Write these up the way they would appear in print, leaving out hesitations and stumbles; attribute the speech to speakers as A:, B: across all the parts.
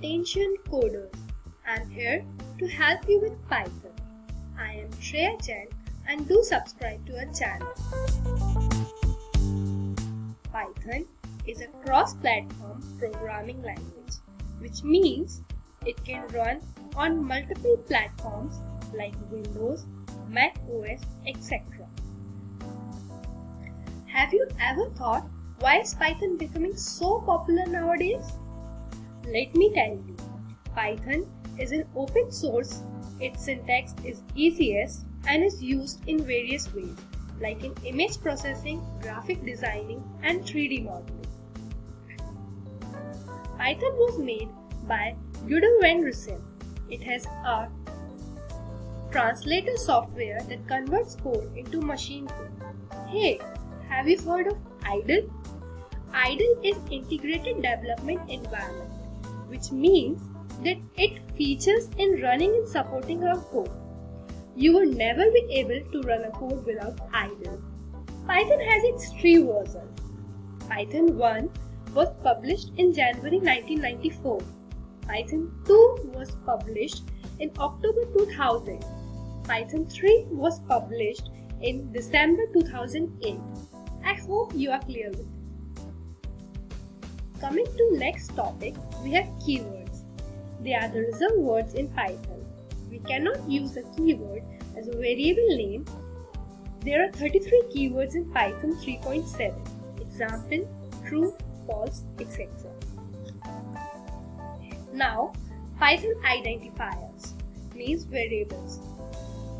A: Attention coders, I'm here to help you with Python. I am Shreya Jain and do subscribe to our channel. Python is a cross-platform programming language, which means it can run on multiple platforms like Windows, Mac OS, etc. Have you ever thought, why is Python becoming so popular nowadays? Let me tell you, Python is an open source, its syntax is easiest and is used in various ways like in image processing, graphic designing and 3D modeling. Python was made by Guido van Rossum. It has a translator software that converts code into machine code. Hey, have you heard of IDLE? IDLE is Integrated Development Environment, which means that it features in running and supporting our code. You will never be able to run a code without IDLE. Python has its 3 versions. Python 1 was published in January 1994. Python 2 was published in October 2000. Python 3 was published in December 2008. I hope you are clear with it. Coming to next topic, we have keywords. They are the reserved words in Python. We cannot use a keyword as a variable name. There are 33 keywords in Python 3.7. Example, true, false, etc. Now, Python identifiers means variables.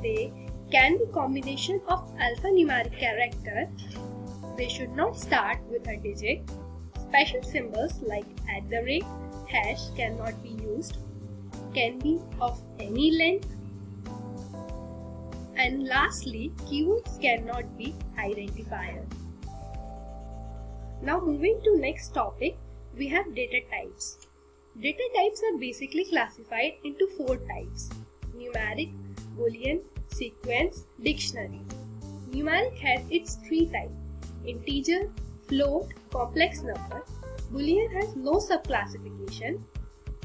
A: They can be combination of alphanumeric character. They should not start with a digit. Special symbols like @ hash cannot be used, can be of any length, and lastly, keywords cannot be identifiers. Now moving to next topic, we have data types. Data types are basically classified into 4 types: numeric, boolean, sequence, dictionary. Numeric has its 3 types: integer, float, complex number. Boolean has no subclassification.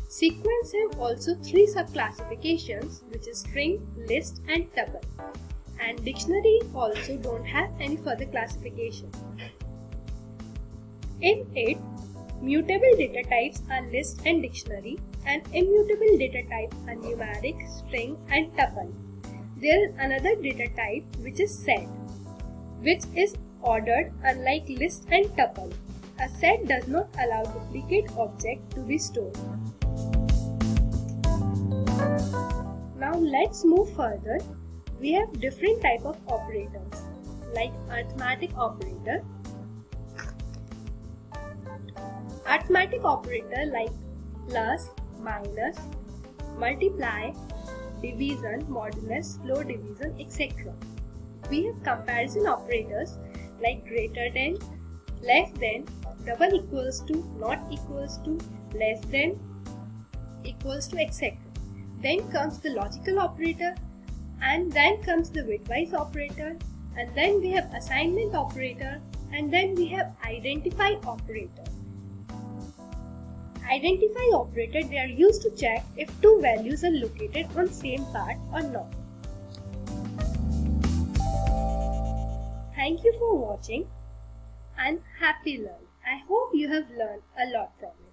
A: Sequence have also 3 subclassifications, which is string, list and tuple. And dictionary also don't have any further classification. In it, mutable data types are list and dictionary, and immutable data types are numeric, string and tuple. There is another data type which is set, which is ordered unlike list and tuple. A set does not allow duplicate object to be stored. Now let's move further. We have different type of operators like arithmetic operator. Arithmetic operator like plus, minus, multiply, division, modulus, floor division, etc. We have comparison operators like greater than, less than, double equals to, not equals to, less than, equals to, etc. Then comes the logical operator, and then comes the bitwise operator, and then we have assignment operator, and then we have identify operator. Identify operator, they are used to check if 2 values are located on same part or not. Thank you for watching and happy learning. I hope you have learned a lot from it.